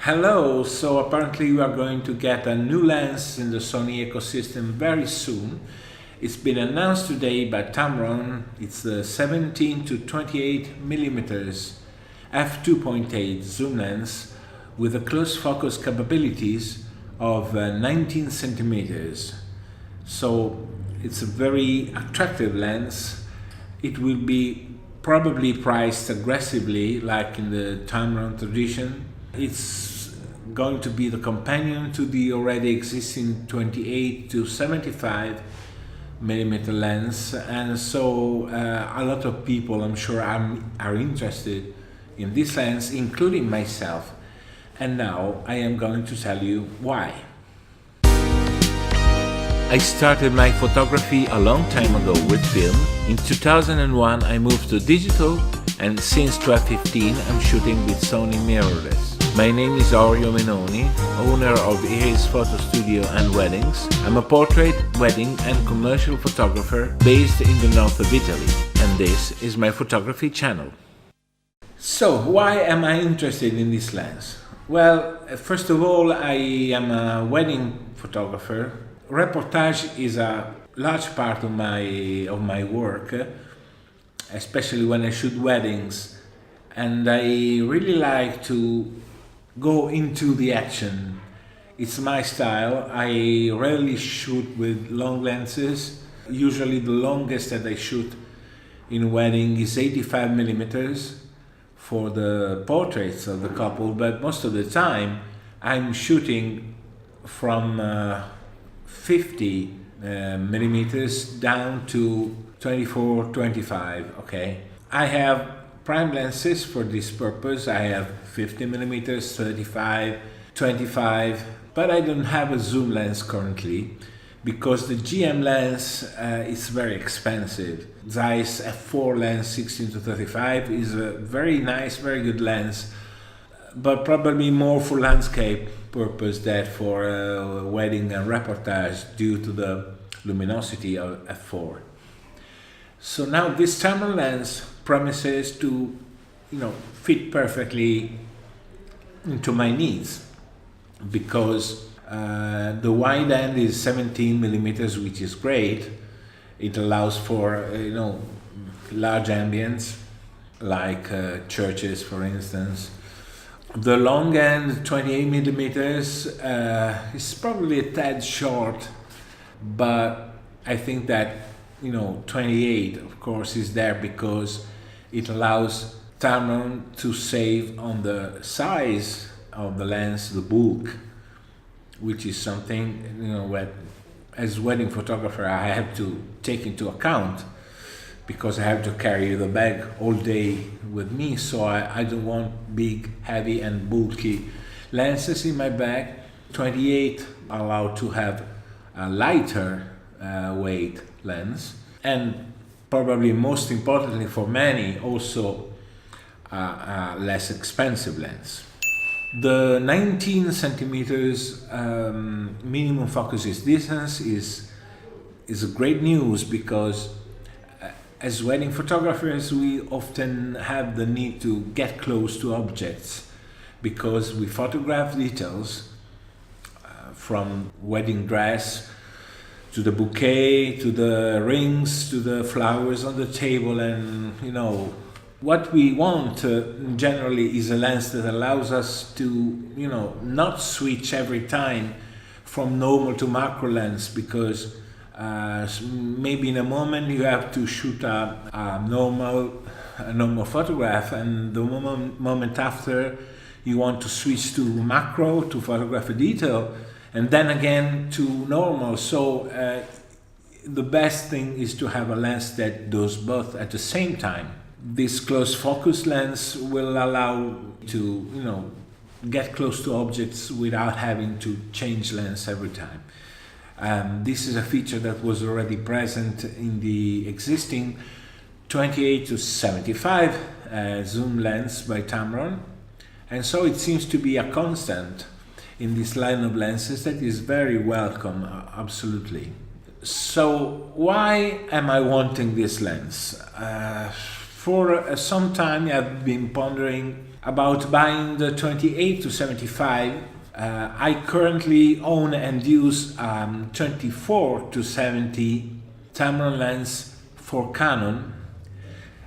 Hello, so apparently we are going to get a new lens in the Sony ecosystem very soon. It's been announced today by Tamron. It's the 17 to 28 millimeters f2.8 zoom lens with a close focus capabilities of 19 centimeters. So it's a very attractive lens. It will be probably priced aggressively like in the Tamron tradition. It's going to be the companion to the already existing 28 to 75 millimeter lens, and so a lot of people, I'm sure, are interested in this lens, including myself. And now I am going to tell you why. I started my photography a long time ago with film. In 2001 I moved to digital, and since 2015 I'm shooting with Sony mirrorless. My name is Orio Menoni, owner of Iris Photo Studio and Weddings. I'm a portrait, wedding and commercial photographer based in the north of Italy, and this is my photography channel. So, why am I interested in this lens? Well, first of all, I am a wedding photographer. Reportage is a large part of my work, especially when I shoot weddings, and I really like to go into the action. It's my style. I rarely shoot with long lenses. Usually the longest that I shoot in wedding is 85 millimeters for the portraits of the couple, but most of the time I'm shooting from 50 millimeters down to 24, 25, okay? I have prime lenses for this purpose. I have 50 millimeters, 35, 25, but I don't have a zoom lens currently because the GM lens is very expensive. Zeiss F4 lens 16 to 35 is a very nice, very good lens, but probably more for landscape purpose than for wedding and reportage due to the luminosity of F4. So now this Tamron lens promises to, fit perfectly into my needs because the wide end is 17 millimeters, which is great. It allows for large ambience like churches, for instance. The long end, 28 millimeters, is probably a tad short, but I think that 28 of course is there because it allows Tamron to save on the size of the lens, the bulk, which is something as wedding photographer I have to take into account because I have to carry the bag all day with me, so I don't want big, heavy and bulky lenses in my bag. 28 allow to have a lighter weight lens, and probably most importantly for many, also a less expensive lens. The 19 centimeters minimum focus distance is a great news because as wedding photographers we often have the need to get close to objects because we photograph details from wedding dress to the bouquet, to the rings, to the flowers on the table, and what we want generally is a lens that allows us to not switch every time from normal to macro lens because maybe in a moment you have to shoot a normal photograph, and the moment after you want to switch to macro to photograph a detail, and then again to normal. So the best thing is to have a lens that does both at the same time. This close focus lens will allow to get close to objects without having to change lens every time. This is a feature that was already present in the existing 28 to 75 zoom lens by Tamron, and so it seems to be a constant in this line of lenses that is very welcome, absolutely. So why am I wanting this lens? For some time I've been pondering About buying the 28 to 75, I currently own and use 24 to 70 Tamron lens for Canon,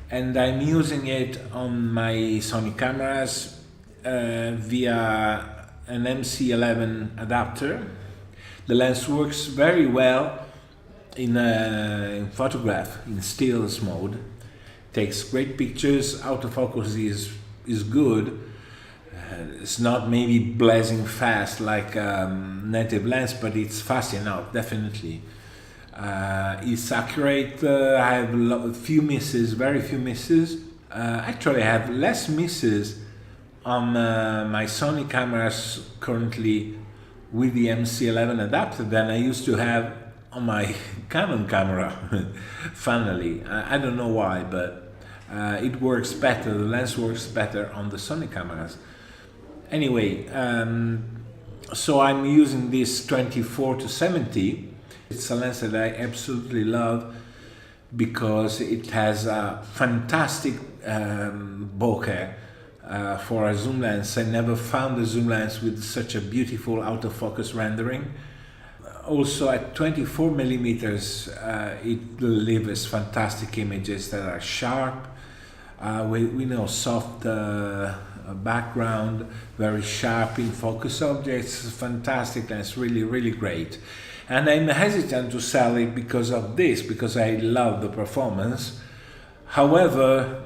and I'm using it on my Sony cameras via an MC11 adapter. The lens works very well in photograph, in stills mode. Takes great pictures, autofocus is good. It's not maybe blazing fast like native lens, but it's fast enough, definitely. It's accurate. I have a few misses, very few misses. Actually, I have less misses on my Sony cameras currently with the MC11 adapter than I used to have on my Canon camera. Finally, I don't know why, but it works better. The lens works better on the Sony cameras. Anyway, so I'm using this 24 to 70. It's a lens that I absolutely love because it has a fantastic bokeh for a zoom lens. I never found a zoom lens with such a beautiful autofocus rendering. Also at 24 millimeters, it delivers fantastic images that are sharp, with soft background, very sharp in focus objects. Fantastic lens, really, really great. And I'm hesitant to sell it because of this, because I love the performance. However,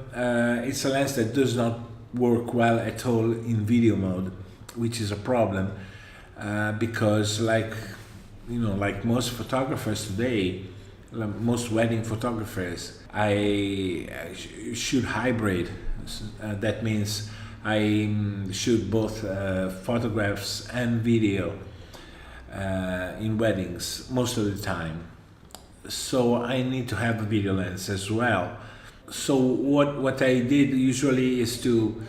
it's a lens that does not work well at all in video mode, which is a problem, because like most photographers today, most wedding photographers, I shoot hybrid. That means I shoot both photographs and video in weddings most of the time. So I need to have a video lens as well. So what I did usually is to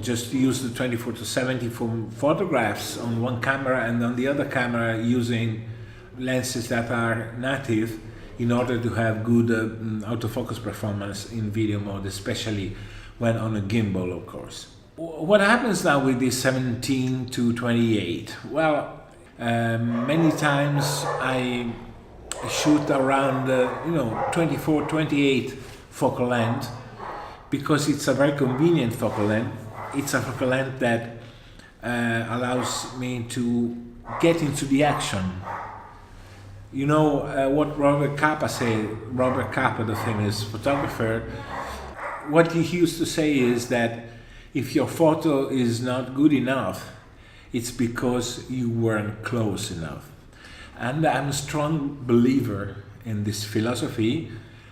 just use the 24 to 70 for photographs on one camera, and on the other camera using lenses that are native in order to have good autofocus performance in video mode, especially when on a gimbal, of course. What happens now with this 17 to 28? Well, many times I shoot around 24, 28 focal length because it's a very convenient focal length. It's a focal length that allows me to get into the action. You know what Robert Capa said, Robert Capa, the famous photographer, what he used to say is that if your photo is not good enough, it's because you weren't close enough. And I'm a strong believer in this philosophy.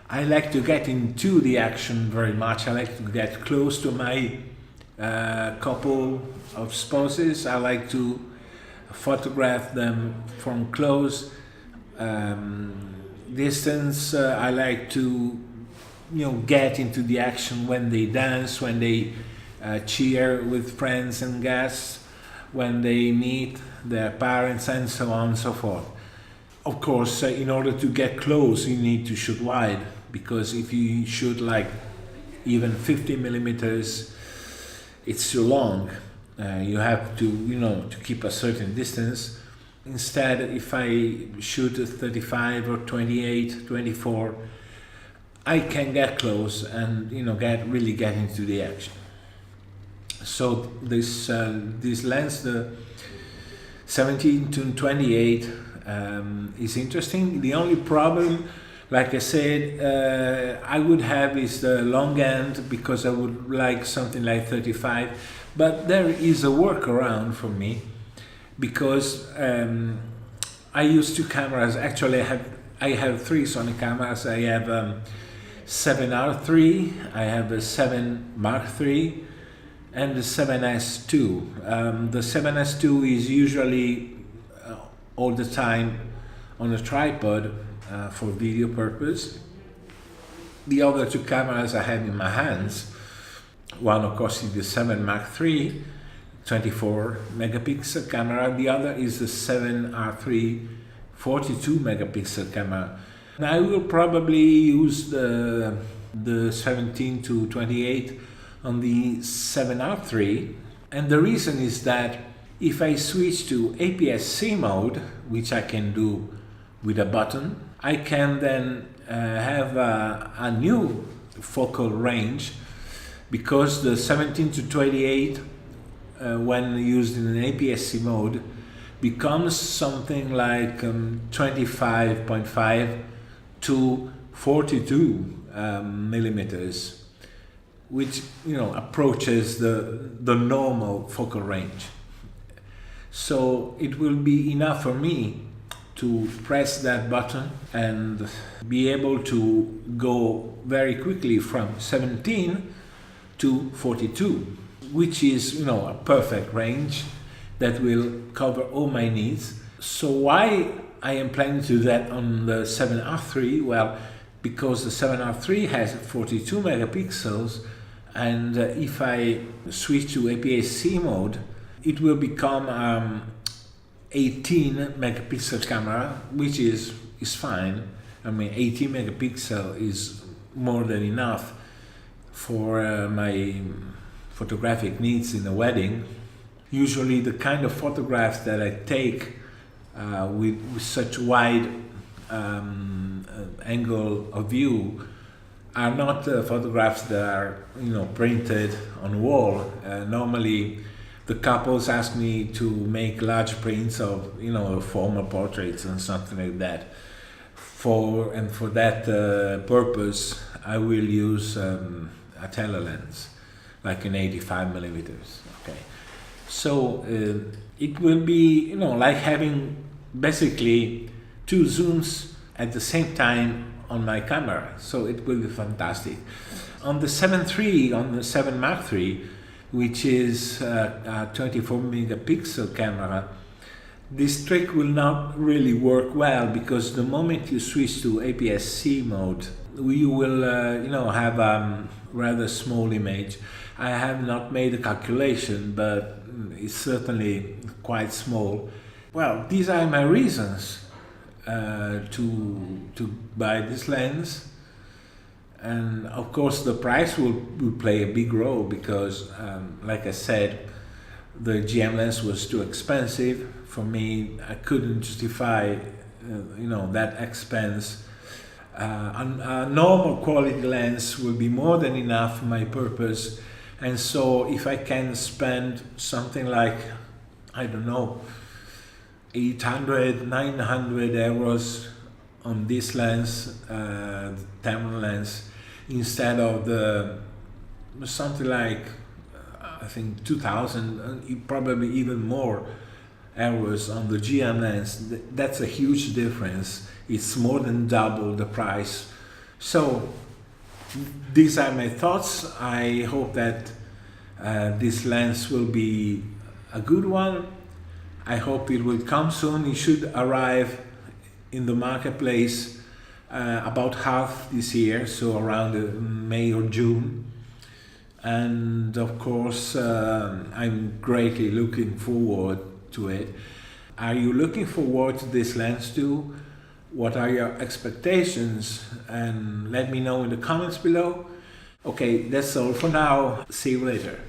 I like to get into the action very much. I like to get close to my couple of spouses. I like to photograph them from close distance. I like to get into the action when they dance, when they cheer with friends and guests, when they meet their parents, and so on and so forth. Of course, in order to get close, you need to shoot wide, because if you shoot like even 50 millimeters, it's too long. You have to, to keep a certain distance. Instead, if I shoot at 35 or 28, 24, I can get close and really get into the action. So this lens, the 17 to 28, is interesting. The only problem, like I said, I would have is the long end, because I would like something like 35. But there is a workaround for me, because I use two cameras. Actually, I have three Sony cameras. I have 7R III, I have a 7 Mark III, and the 7S II. The 7S II is usually all the time on a tripod for video purpose. The other two cameras I have in my hands, one of course is the 7 Mark III 24 megapixel camera, the other is the 7R III 42 megapixel camera. Now I will probably use the 17 to 28 on the A7R III, and the reason is that if I switch to APS-C mode, which I can do with a button, I can then have a new focal range, because the 17 to 28 when used in an APS-C mode becomes something like 25.5 to 42 millimeters, which approaches the normal focal range. So it will be enough for me to press that button and be able to go very quickly from 17 to 42, which is a perfect range that will cover all my needs. So why I am planning to do that on the A7R III? Well, because the A7R III has 42 megapixels, and if I switch to APS-C mode, it will become 18 megapixel camera, which is fine. I mean, 18 megapixel is more than enough for my photographic needs in a wedding. Usually the kind of photographs that I take with such wide angle of view are not photographs that are printed on wall. Normally the couples ask me to make large prints of formal portraits and something like that. For that purpose I will use a telelens, like an 85 millimeters. Okay, so it will be like having basically two zooms at the same time on my camera, so it will be fantastic. On the A7 III, on the A7 Mark III, which is a 24 megapixel camera, this trick will not really work well, because the moment you switch to APS-C mode, you will have a rather small image. I have not made a calculation, but it's certainly quite small. Well, these are my reasons to buy this lens, and of course the price will play a big role, because like I said, the GM lens was too expensive for me. I couldn't justify that expense. A normal quality lens will be more than enough for my purpose, and so if I can spend something like, I don't know, 800, 900 euros on this lens, the Tamron lens, instead of the something like I think 2,000, probably even more euros on the GM lens, that's a huge difference. It's more than double the price. So these are my thoughts. I hope that this lens will be a good one. I hope it will come soon. It should arrive in the marketplace about half this year, so around May or June. And of course I'm greatly looking forward to it. Are you looking forward to this lens too? What are your expectations? And let me know in the comments below. Okay, that's all for now. See you later.